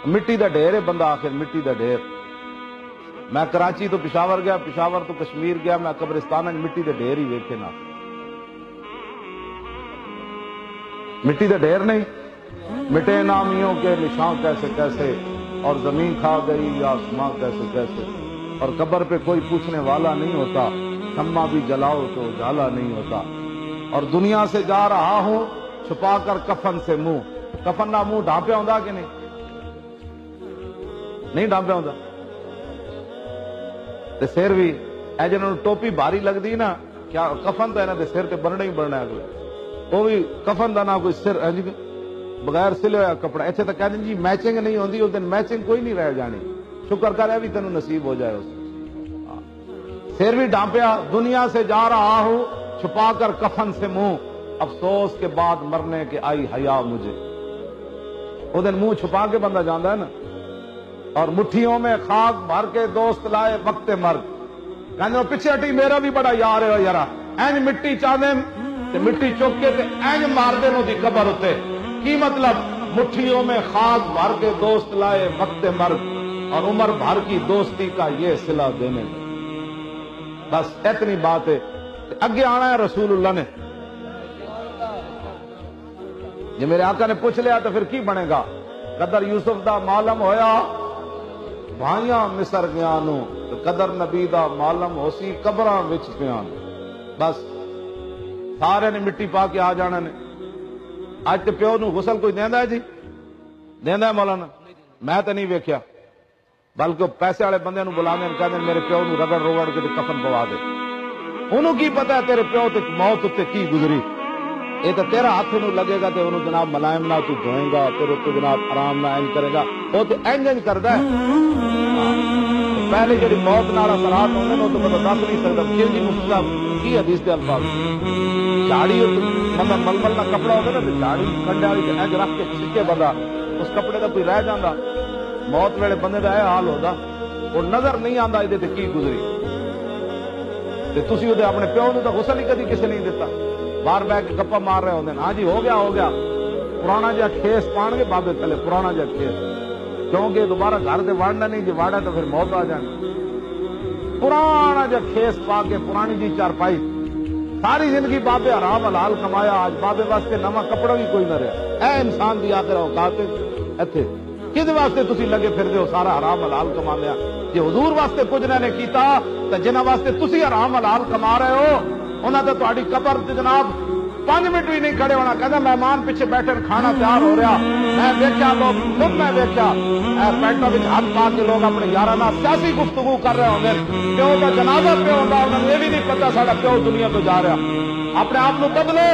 مٹی دا ڈھیر ہے بندہ، آخر مٹی دا ڈھیر۔ میں کراچی تو پشاور گیا، پشاور تو کشمیر گیا، میں قبرستان مٹی دے ڈھیر ہی ویکھے نا، مٹی دے ڈھیر نہیں، مٹے نامیوں کے نشان کیسے کیسے، اور زمین کھا گئی یا آسماں کیسے کیسے، اور قبر پہ کوئی پوچھنے والا نہیں ہوتا، شمع بھی جلاؤ تو اجالا نہیں ہوتا، اور دنیا سے جا رہا ہوں چھپا کر کفن سے منہ۔ کفن نہ منہ ڈھانپیا ہوندا کہ نہیں ڈھانپیا ہوندا؟ تے سر بھی اے جنہاں نوں ٹوپی بھاری لگدی نا، کیا کفن تو انہاں دے سر تے بننا ہی بننا ہے اگلے، وہ بھی کفن دا نہ کوئی سر بغیر سلے ہوا کپڑا۔ ایتھے تو کہہ دیں جی میچنگ نہیں ہوندی، اس دن میچنگ کوئی نہیں رہ جانی، شکر کر بھی تینوں نصیب ہو جائے اس سر بھی ڈھانپیا۔ دنیا سے جا رہا ہوں چھپا کر کفن سے منہ، افسوس کے بعد مرنے کے آئی حیا مجھے۔ وہ دن منہ چھپا کے بندہ جاندا ہے نا، اور مٹھیوں میں خاک بھر کے دوست لائے وقت مرگ، کہنے پیچھے ہٹی میرا بھی بڑا یار ہے یارا، اینج مٹی چاہدے تے مٹی چک کے تے اینج مار دے نو دی قبر اتے۔ کی مطلب؟ مٹھیوں میں خاک بھر کے دوست لائے وقت مرگ، اور عمر بھر کی دوستی کا یہ صلہ دینے میں۔ بس اتنی بات ہے، اگے آنا ہے رسول اللہ نے۔ جی میرے آقا نے پوچھ لیا تو پھر کی بنے گا؟ قدر یوسف دا معلوم ہویا بھائیاں مصر گیا نو، قدر نبی دا معلوم ہو سی قبراں وچ پیاں۔ بس سارے نے مٹی پا کے آ جانا نے۔ اج تے پیو نو غسل کوئی دیندا ہے جی؟ دیندا ہے مولانا؟ میں تو نہیں ویکھیا، بلکہ پیسے والے بندے نو بلا دین، کہندے میرے پیو نو رگڑ روڑ کے کفن پوا دے۔ انہوں کی پتہ ہے تیرے پیو تے موت تے کی گزری؟ یہ تو تیرا ہاتھ نو لگے گا تے انہوں جناب ملائم نہ تو دھوئیں گا، پھر تو جناب آرام نہ اینج کرے گا، وہ تو اینج کردا ہے۔ پہلے جڑی موت نال اثرات ہوندے نے تو بندہ دس نہیں سکدا۔ پھر جی مفتی صاحب کی حدیث دے الفاظ، جھاڑی مطلب ململ نہ کپڑا ہوتا نا، جھاڑی کنڈے والی اینج رکھ کے چھکے بندہ، اس کپڑے کا کوئی رہ جاندہ، موت ویلے بندے کا یہ حال ہوتا، وہ نظر نہیں آندا یہ تے کی گزری۔ تے تسی وہ اپنے پیو نو تو غسل ہی کدی کسی نہیں دیتا، باہر بہ کے گپا مار رہے ہوندے، ہاں جی ہو گیا پرانا جہا کھیس پان گے بابے تھلے، پرانا جہا کھیس، کیونکہ دوبارہ گھر سے واڑنا نہیں، جی واڑا تو پھر موت آ جانی۔ پرانا جہا کھیس پا کے پرانی جی چارپائی، ساری زندگی بابے حرام حلال کمایا، آج بابے واسطے نواں کپڑا بھی کوئی نہ رہا۔ اے انسان دی آخر اوقات ایتھے کس واسطے تسی لگے پھر دے ہو سارا حرام حلال کما لیا؟ جی حضور واسطے کچھ نے کیتا تو جنہاں واسطے تسی حرام حلال کما رہے ہو انہاں تے تہاڈی قبر تے جناب 5 منٹ بھی نہیں کھڑے ہونا، کہنا مہمان پیچھے بیٹھے کھانا تیار ہو رہا، میں ویکھیا لوگ خود میں ویکھیا پیٹوں وچ ہاتھ پا کے لوگ اپنے یاراں نال سیاسی گفتگو کر رہے ہوندے، پیو دا جنازہ پہ ہوندا، انہاں نوں یہ بھی نہیں پتہ ساڈا پیو دنیا تو جا رہا۔ اپنے آپ کو بدلو،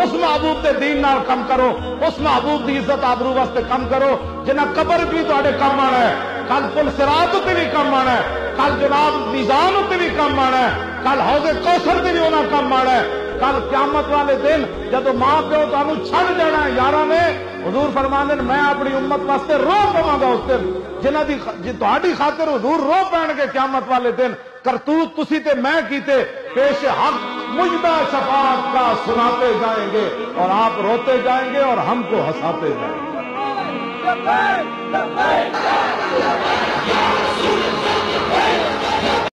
اس محبوب کے دین نال کم کرو، اس محبوب کی عزت آبرو واسطے کم کرو جنہ قبر بھی تواڈے کم آنا ہے، کل پل صراط تے بھی کم آنا ہے، کل جناب میزان تے بھی کم آنا ہے، کل حوض کوثر تے بھی انہاں کم آنا ہے، کل قیامت والے دن جدو ماں پیو تانوں چھڑ جانا ہے یاراں نے، حضور فرماندے نے میں اپنی امت واسطے رو پواں گا اس دن، جنہاں دی تہاڈی خاطر حضور رو پین گے قیامت والے دن، کرتوت تسی تے میں کیتے پیش حق مجدہ شفاعت کا سناتے جائیں گے، اور آپ روتے جائیں گے اور ہم کو ہنساتے جائیں گے۔